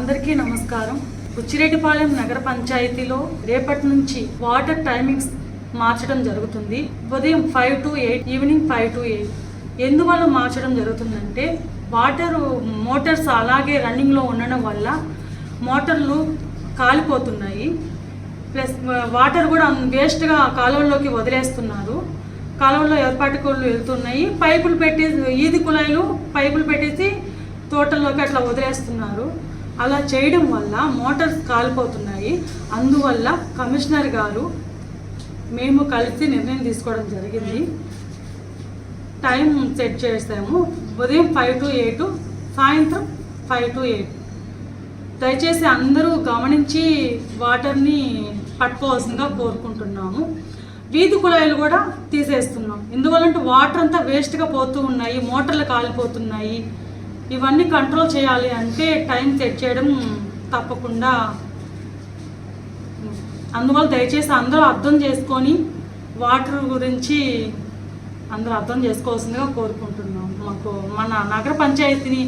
అందరికీ నమస్కారం. బుచ్చిరెడ్డిపాలెం నగర పంచాయతీలో రేపటి నుంచి వాటర్ టైమింగ్స్ మార్చడం జరుగుతుంది. ఉదయం 5 to 8, ఈవినింగ్ 5 to 8. ఎందువల్ల మార్చడం జరుగుతుందంటే మోటార్స్ అలాగే రన్నింగ్లో ఉండడం వల్ల మోటార్లు కాలిపోతున్నాయి. ప్లస్ వాటర్ కూడా వేస్ట్గా కాలువల్లోకి వదిలేస్తున్నారు. కాలువల్లో ఏర్పాటుకోళ్ళు వెళ్తున్నాయి. పైపులు పెట్టేసి ఈది కుళాయిలు పైపులు పెట్టేసి తోటల్లోకి అట్లా వదిలేస్తున్నారు. అలా చేయడం వల్ల మోటార్స్ కాలిపోతున్నాయి. అందువల్ల కమిషనర్ గారు మేము కలిసి నిర్ణయం తీసుకోవడం జరిగింది. టైం సెట్ చేసాము. ఉదయం 5 to 8, సాయంత్రం 5 to 8. దయచేసి అందరూ గమనించి వాటర్ని పట్టుకోవాల్సిందిగా కోరుకుంటున్నాము. వీధి కుళాయిలు కూడా తీసేస్తున్నాం. ఎందువల్లంటే వాటర్ అంతా వేస్ట్గా పోతూ ఉన్నాయి, మోటార్లు కాలిపోతున్నాయి. ఇవన్నీ కంట్రోల్ చేయాలి అంటే టైం సెట్ చేయడం తప్పకుండా. అందువల్ల దయచేసి అందరూ అర్థం చేసుకొని వాటర్ గురించి అందరూ అర్థం చేసుకోవాల్సిందిగా కోరుకుంటున్నాం. మన నగర పంచాయతీని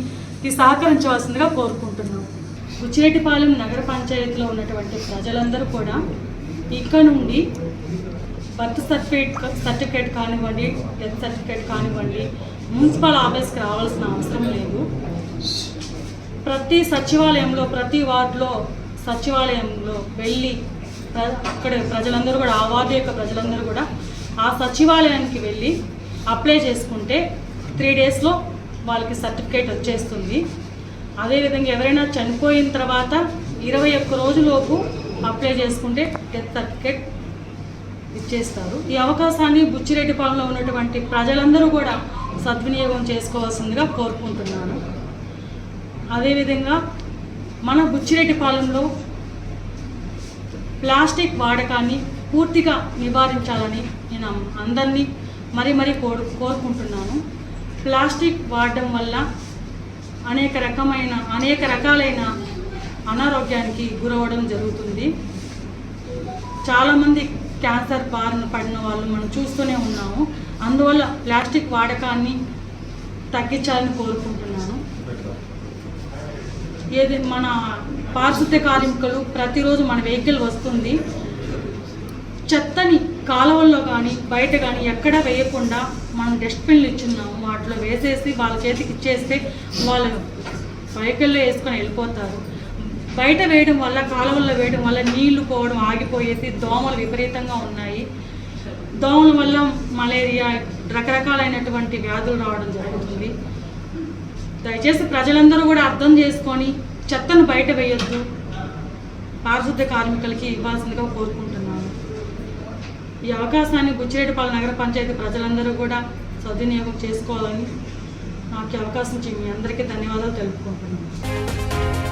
సహకరించవలసిందిగా కోరుకుంటున్నాం. బుచ్చిరెడ్డిపాలెం నగర పంచాయతీలో ఉన్నటువంటి ప్రజలందరూ కూడా ఇక్కడ నుండి బర్త్ సర్టిఫికేట్ కానివ్వండి, డెత్ సర్టిఫికేట్ కానివ్వండి, మున్సిపల్ ఆఫీస్కి రావాల్సిన అవసరం లేదు. ప్రతి సచివాలయంలో, ప్రతి వార్డులో సచివాలయంలో వెళ్ళి అక్కడ ప్రజలందరూ కూడా, ఆ వార్డు యొక్క ప్రజలందరూ కూడా ఆ సచివాలయానికి వెళ్ళి అప్లై చేసుకుంటే 3 daysలో వాళ్ళకి సర్టిఫికేట్ వచ్చేస్తుంది. అదేవిధంగా ఎవరైనా చనిపోయిన తర్వాత 21 రోజులోపు అప్లై చేసుకుంటే డెత్ సర్టిఫికేట్ ఇచ్చేస్తారు. ఈ అవకాశాన్ని బుచ్చిరెడ్డిపాలెంలో ఉన్నటువంటి ప్రజలందరూ కూడా సద్వినియోగం చేసుకోవాల్సిందిగా కోరుకుంటున్నాను. అదేవిధంగా మన బుచ్చిరెడ్డిపాలెంలో ప్లాస్టిక్ వాడకాన్ని పూర్తిగా నివారించాలని నేను అందరినీ మరీ కోరుకుంటున్నాను. ప్లాస్టిక్ వాడడం వల్ల అనేక రకాలైన అనారోగ్యానికి గురవడం జరుగుతుంది. చాలామంది క్యాన్సర్ బారిన పడిన వాళ్ళు మనం చూస్తూనే ఉన్నాము. అందువల్ల ప్లాస్టిక్ వాడకాన్ని తగ్గించాలని కోరుకుంటున్నాను. మన పారిశుద్ధ్య కార్మికులు ప్రతిరోజు మన వెహికల్ వస్తుంది, చెత్తని కాలువల్లో కానీ బయట కానీ ఎక్కడా వేయకుండా మనం డస్ట్బిన్లు ఇచ్చున్నాము. వాటిలో వేసేసి వాళ్ళ చేతికి ఇచ్చేస్తే వాళ్ళు వెహికల్లో వేసుకొని వెళ్ళిపోతారు. బయట వేయడం వల్ల, కాలువల్లో వేయడం వల్ల నీళ్లు పోవడం ఆగిపోయేసి దోమలు విపరీతంగా ఉన్నాయి. దోమల వల్ల మలేరియా, రకరకాలైనటువంటి వ్యాధులు రావడం జరుగుతుంది. దయచేసి ప్రజలందరూ కూడా అర్థం చేసుకొని చెత్తను బయట వేయొద్దు, పారిశుద్ధ్య కార్మికులకి ఇవ్వాల్సిందిగా కోరుకుంటున్నాను. ఈ అవకాశాన్ని బుచ్చిరెడ్డిపాలెం నగర పంచాయతీ ప్రజలందరూ కూడా సద్వినియోగం చేసుకోవాలని నాకు అవకాశం ఇచ్చి మీ అందరికీ ధన్యవాదాలు తెలుపుకుంటున్నాను.